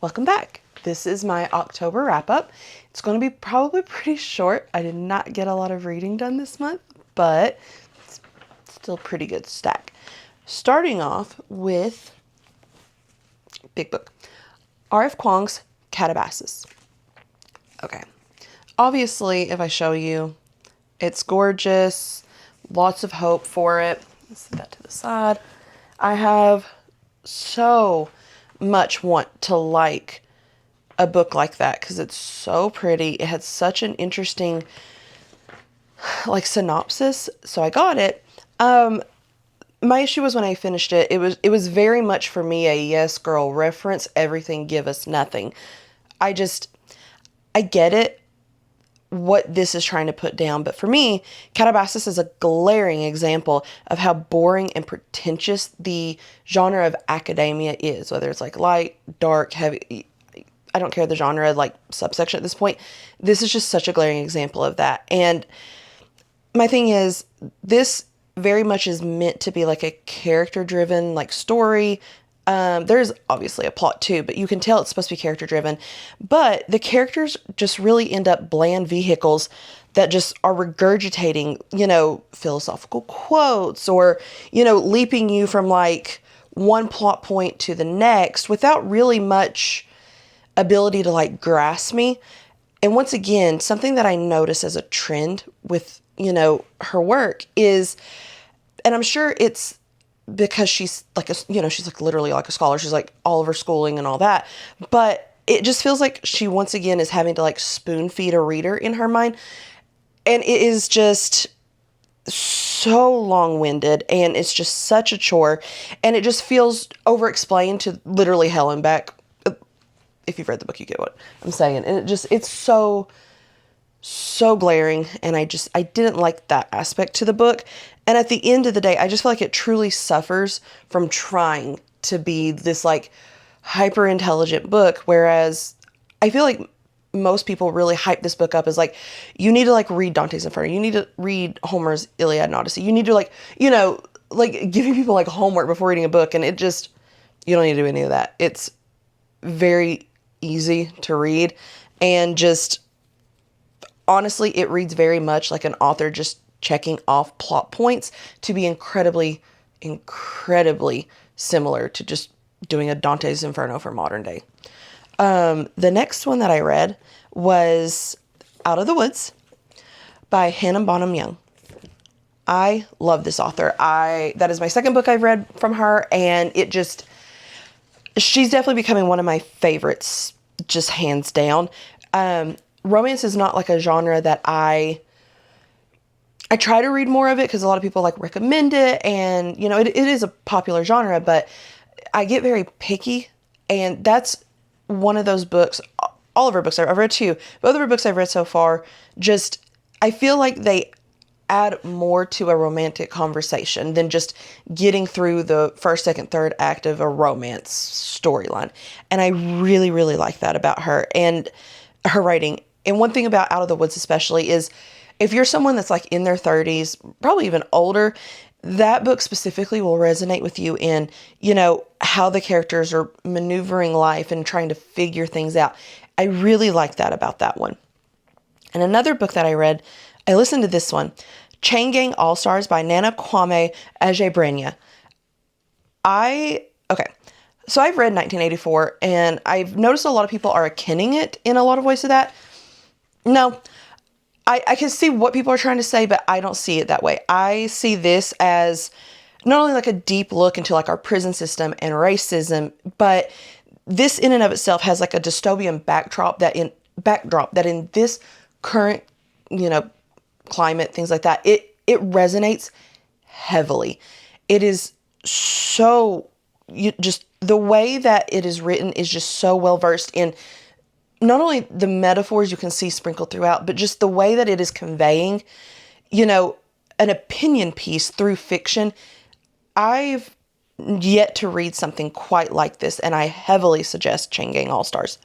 Welcome back. This is my October wrap-up. It's going to be probably pretty short. I did not get a lot of reading done this month, but it's still a pretty good stack. Starting off with big book, R.F. Kuang's Katabasis. Okay, obviously if I show you, it's gorgeous, lots of hope for it. Let's set that to the side. I have so much want to like a book like that because it's so pretty. It had such an interesting like synopsis, so I got it. My issue was when I finished it, it was very much for me a yes girl reference, everything give us nothing. I get it, what this is trying to put down, but for me, Katabasis is a glaring example of how boring and pretentious the genre of academia is, whether it's like light, dark, heavy, I don't care the genre, like subsection at this point. This is just such a glaring example of that. And my thing is, this very much is meant to be like a character driven like story. There's obviously a plot too, but you can tell it's supposed to be character driven, but the characters just really end up bland vehicles that just are regurgitating, you know, philosophical quotes or, you know, leaping you from like one plot point to the next without really much ability to like grasp me. And once again, something that I notice as a trend with, you know, her work is, and I'm sure it's because she's like a, you know, she's like literally like a scholar. She's like all of her schooling and all that. But it just feels like she once again is having to like spoon feed a reader in her mind. And it is just so long-winded and it's just such a chore. And it just feels over-explained to literally hell and back. If you've read the book, you get what I'm saying. And it's so glaring. And I didn't like that aspect to the book. And at the end of the day, I just feel like it truly suffers from trying to be this like hyper intelligent book. Whereas I feel like most people really hype this book up as like, you need to like read Dante's Inferno. You need to read Homer's Iliad and Odyssey. You need to like, you know, like giving people like homework before reading a book. And it just, you don't need to do any of that. It's very easy to read and just honestly, it reads very much like an author just checking off plot points to be incredibly similar to just doing a Dante's Inferno for modern day. The next one that I read was Out of the Woods by Bonam-Young. I love this author. That is my second book I've read from her, and she's definitely becoming one of my favorites, just hands down. Romance is not like a genre that I try to read more of it because a lot of people like recommend it, and you know it is a popular genre, but I get very picky, and that's one of those books. All of her books, I've read two. Both of her books I've read so far, just I feel like they add more to a romantic conversation than just getting through the first, second, third act of a romance storyline, and I really like that about her and her writing. And one thing about Out of the Woods especially is if you're someone that's like in their 30s, probably even older, that book specifically will resonate with you in, you know, how the characters are maneuvering life and trying to figure things out. I really like that about that one. And another book that I read, I listened to this one, Chain Gang All-Stars by Nana Kwame Adjei-Brenyah. So I've read 1984 and I've noticed a lot of people are akinning it in a lot of ways to that. No, I can see what people are trying to say, but I don't see it that way. I see this as not only like a deep look into like our prison system and racism, but this in and of itself has like a dystopian backdrop that in this current, you know, climate, things like that, it resonates heavily. It is so, just the way that it is written is just so well versed in not only the metaphors you can see sprinkled throughout, but just the way that it is conveying, you know, an opinion piece through fiction. I've yet to read something quite like this, and I heavily suggest Chain Gang All-Stars.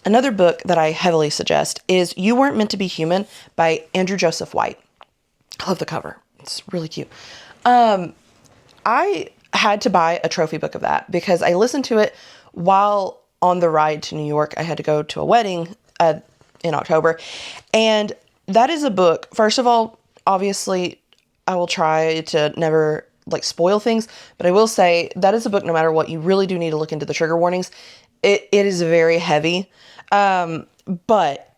Another book that I heavily suggest is You Weren't Meant to Be Human by Andrew Joseph White. I love the cover. It's really cute. I had to buy a trophy book of that because I listened to it while on the ride to New York, I had to go to a wedding in October. And that is a book. First of all, obviously, I will try to never like spoil things, but I will say that is a book, no matter what, you really do need to look into the trigger warnings. It is very heavy. But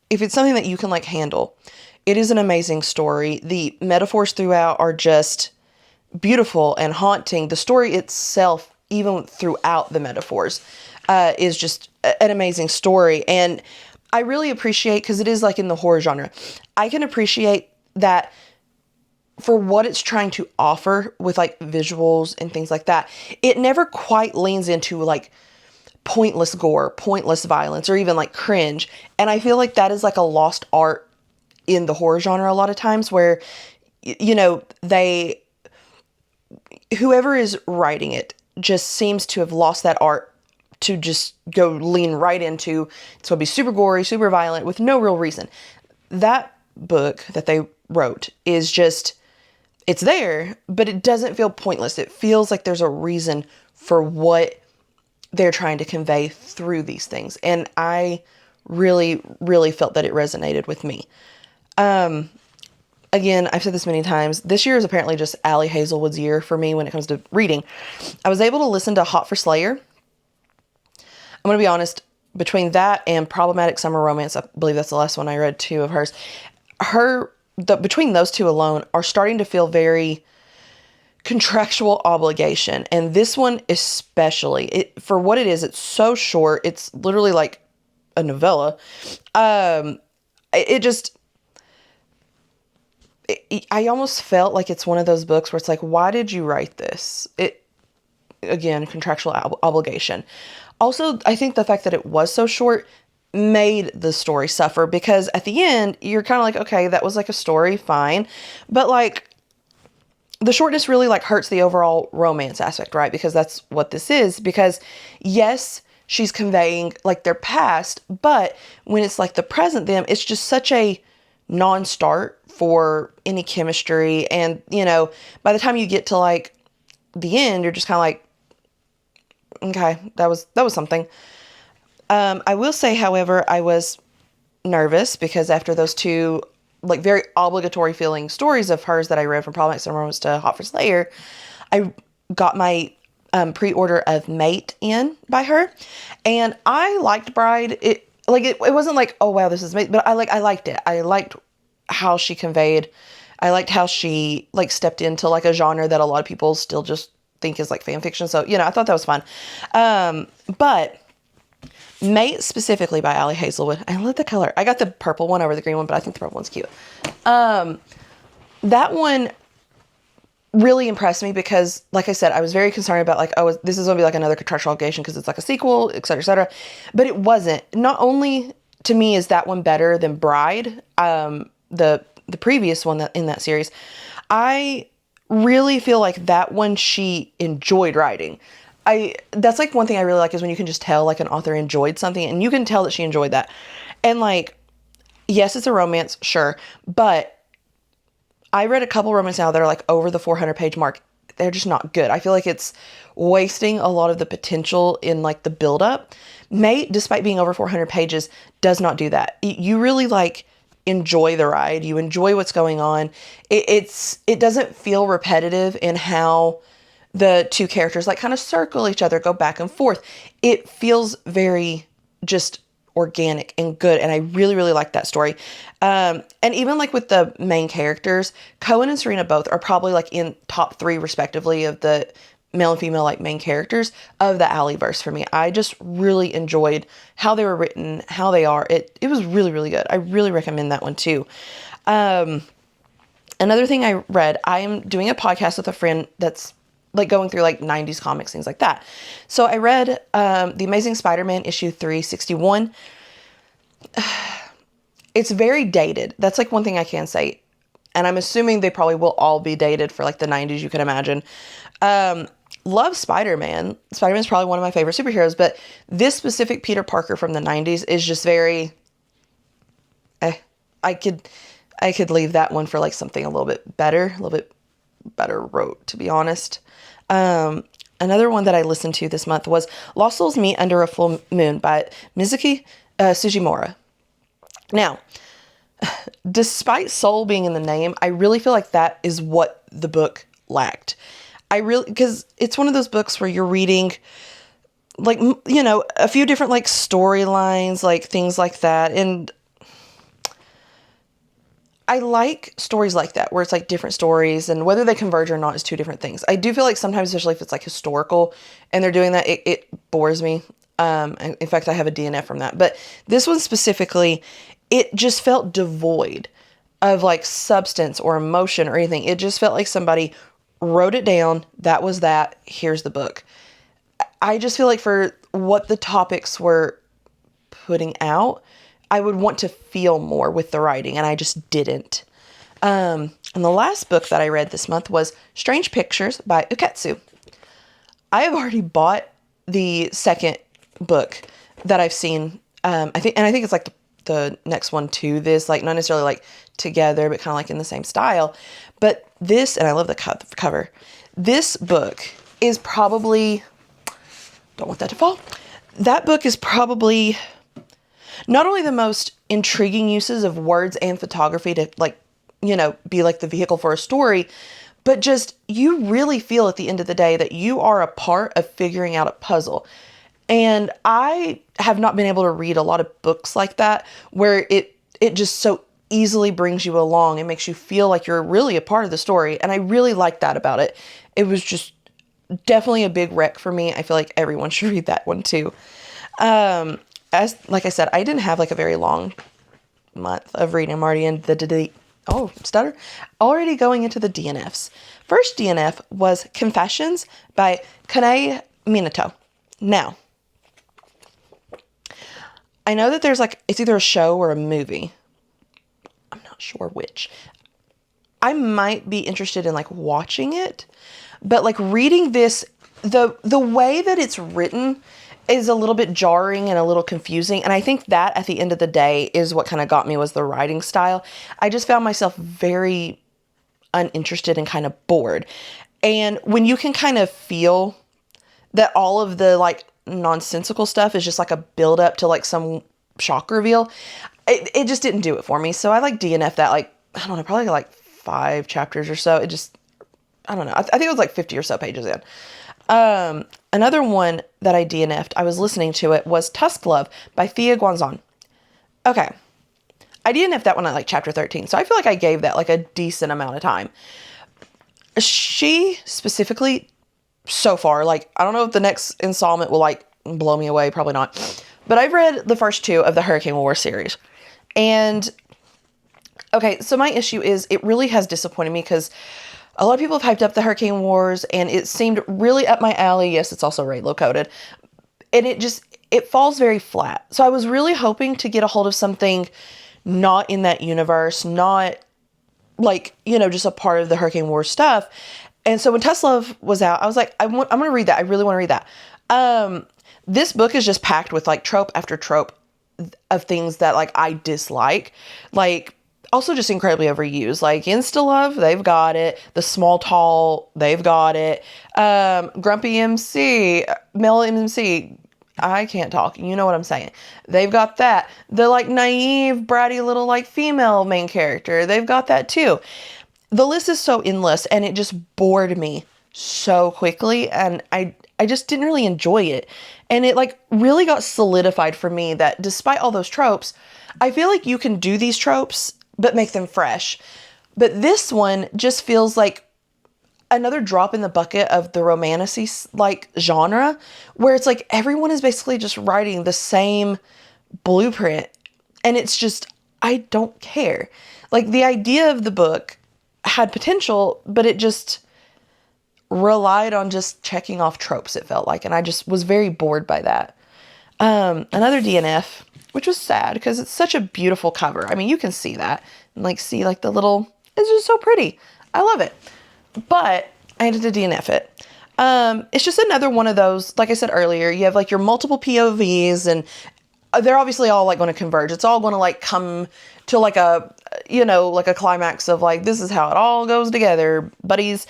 if it's something that you can like handle, it is an amazing story. The metaphors throughout are just beautiful and haunting. The story itself, even throughout the metaphors, is just an amazing story. And I really appreciate, because it is like in the horror genre, I can appreciate that for what it's trying to offer with like visuals and things like that. It never quite leans into like pointless gore, pointless violence, or even like cringe. And I feel like that is like a lost art in the horror genre a lot of times, where, you know, whoever is writing it just seems to have lost that art to just go lean right into, it's going to be super gory, super violent with no real reason. That book that they wrote is just, it's there, but it doesn't feel pointless. It feels like there's a reason for what they're trying to convey through these things. And I really, really felt that it resonated with me. Again, I've said this many times. This year is apparently just Allie Hazelwood's year for me when it comes to reading. I was able to listen to Hot for Slayer. I'm going to be honest, between that and Problematic Summer Romance, I believe that's the last one I read, 2 of hers. Between those 2 alone are starting to feel very contractual obligation. And this one especially, for what it is, it's so short. It's literally like a novella. I almost felt like it's one of those books where it's like, why did you write this? Again, contractual obligation. Also, I think the fact that it was so short made the story suffer, because at the end, you're kind of like, okay, that was like a story, fine. But like, the shortness really like hurts the overall romance aspect, right? Because that's what this is. Because yes, she's conveying like their past, but when it's like the present them, it's just such a non-start for any chemistry. And, you know, by the time you get to like the end, you're just kind of like, okay, that was something. I will say, however, I was nervous because after those 2 like very obligatory feeling stories of hers that I read, from Problematic Summer Romance to Hot for Slayer, I got my pre-order of Mate in by her, and I liked Bride. It wasn't like, oh wow, this is Mate, but I liked it. I liked how she conveyed. I liked how she like stepped into like a genre that a lot of people still just think is like fan fiction. So, you know, I thought that was fun. But Mate, specifically by Allie Hazelwood, I love the color. I got the purple one over the green one, but I think the purple one's cute. That one really impressed me because, like I said, I was very concerned about like, oh, this is going to be like another contractual obligation because it's like a sequel, et cetera, et cetera. But it wasn't. Not only to me is that one better than Bride, the previous one in that series, I really feel like that one she enjoyed writing. That's like one thing I really like, is when you can just tell like an author enjoyed something, and you can tell that she enjoyed that. And like, yes, it's a romance, sure, but I read a couple romance now that are like over the 400 page mark. They're just not good. I feel like it's wasting a lot of the potential in like the buildup. Mate, despite being over 400 pages, does not do that. You really like enjoy the ride. You enjoy what's going on. It doesn't feel repetitive in how the 2 characters like kind of circle each other, go back and forth. It feels very just organic and good, and I really, really like that story. And even like with the main characters, Cohen and Serena both are probably like in top 3 respectively of the male and female like main characters of the Alleyverse for me. I just really enjoyed how they were written, how they are. It was really, really good. I really recommend that one too. Another thing I read, I am doing a podcast with a friend that's like going through like 90s comics, things like that. So I read The Amazing Spider-Man issue 361. It's very dated. That's like one thing I can say. And I'm assuming they probably will all be dated for like the 90s, you can imagine. Love Spider-Man. Spider-Man's probably one of my favorite superheroes, but this specific Peter Parker from the 90s is just very, I could leave that one for like something a little bit better wrote, to be honest. another one that I listened to this month was Lost Souls Meet Under a Full Moon by Mizuki Tsujimura. Now, despite soul being in the name, I really feel like that is what the book lacked. Because it's one of those books where you're reading, like, you know, a few different, like, storylines, like, things like that. And I like stories like that, where it's, like, different stories, and whether they converge or not is two different things. I do feel like sometimes, especially if it's, like, historical, and they're doing that, it bores me. In fact, I have a DNF from that. But this one specifically, it just felt devoid of, like, substance or emotion or anything. It just felt like somebody wrote it down. That was that. Here's the book. I just feel like for what the topics were putting out, I would want to feel more with the writing, and I just didn't. And the last book that I read this month was Strange Pictures by Uketsu. I have already bought the second book that I've seen. I think it's like the next one to this, like not necessarily like together, but kind of like in the same style. But this, and I love the cover. This book is probably, don't want that to fall. That book is probably not only the most intriguing uses of words and photography to, like, you know, be like the vehicle for a story, but just you really feel at the end of the day that you are a part of figuring out a puzzle. And I have not been able to read a lot of books like that, where it just so easily brings you along and makes you feel like you're really a part of the story. And I really like that about it. It was just definitely a big rec for me. I feel like everyone should read that one too. Like I said, I didn't have like a very long month of reading. I'm already in already going into the DNFs. First DNF was Confessions by Kanae Minato. Now, I know that there's like, it's either a show or a movie. I'm not sure which. I might be interested in like watching it, but like reading this, the way that it's written is a little bit jarring and a little confusing. And I think that at the end of the day is what kind of got me, was the writing style. I just found myself very uninterested and kind of bored. And when you can kind of feel that all of the like nonsensical stuff is just like a build up to like some shock reveal, it just didn't do it for me. So I like DNF that, like, I don't know, probably like 5 chapters or so. It just, I don't know. I think it was like 50 or so pages in. Another one that I DNF'd, I was listening to it, was Tusk Love by Thea Guanzon. Okay. I DNF'd that one at like chapter 13. So I feel like I gave that like a decent amount of time. She specifically, so far, like, I don't know if the next installment will like blow me away. Probably not. But I've read the first 2 of the Hurricane War series. And okay, so my issue is it really has disappointed me, because a lot of people have hyped up the Hurricane Wars, and it seemed really up my alley. Yes, it's also Raylo coded. And it falls very flat. So I was really hoping to get a hold of something not in that universe, not like, you know, just a part of the Hurricane Wars stuff. And so when Tusk Love was out, I was like, I'm going to read that. I really want to read that. This book is just packed with like trope after trope of things that like I dislike. Like, also just incredibly overused. Like Insta Love, they've got it. The Small Tall, they've got it. Grumpy MC, Male MC, I can't talk. You know what I'm saying. They've got that. The like naive, bratty little like female main character, they've got that too. The list is so endless, and it just bored me so quickly, and I just didn't really enjoy it. And it like really got solidified for me that despite all those tropes, I feel like you can do these tropes but make them fresh. But this one just feels like another drop in the bucket of the romantasy like genre, where it's like everyone is basically just writing the same blueprint, and it's just, I don't care. Like, the idea of the book had potential, but it just relied on just checking off tropes, it felt like, and I just was very bored by that. Another DNF, which was sad because it's such a beautiful cover. I mean, you can see that and like see like the little, it's just so pretty. I love it. But I had to DNF it. It's just another one of those, like I said earlier, you have like your multiple POVs, and they're obviously all like going to converge. It's all going to like come to like a, you know, like a climax of like, this is how it all goes together, buddies.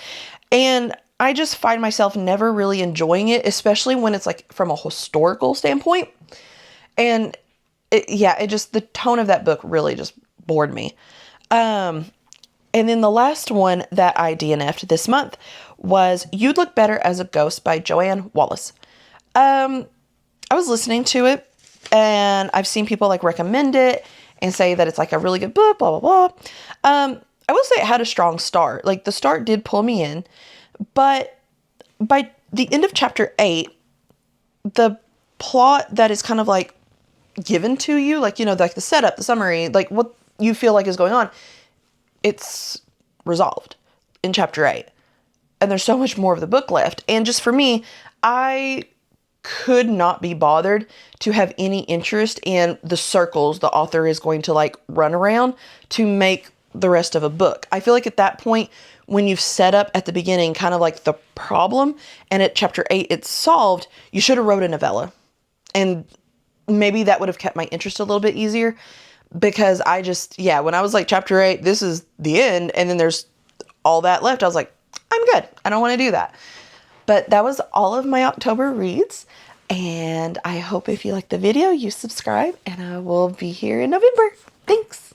And I just find myself never really enjoying it, especially when it's like from a historical standpoint. And the tone of that book really just bored me. And then the last one that I DNF'd this month was You'd Look Better as a Ghost by Joanna Wallace. I was listening to it, and I've seen people like recommend it and say that it's like a really good book, blah, blah, blah. I will say it had a strong start. Like, the start did pull me in, but by the end of chapter 8, the plot that is kind of like given to you, like, you know, like the setup, the summary, like what you feel like is going on, it's resolved in chapter 8. And there's so much more of the book left. And just for me, I could not be bothered to have any interest in the circles the author is going to like run around to make the rest of a book. I feel like at that point, when you've set up at the beginning kind of like the problem, and at chapter 8 it's solved, you should have wrote a novella. And maybe that would have kept my interest a little bit easier, because I just, when I was like, chapter 8, this is the end, and then there's all that left, I was like, I'm good. I don't want to do that. But that was all of my October reads, and I hope if you like the video, you subscribe, and I will be here in November. Thanks.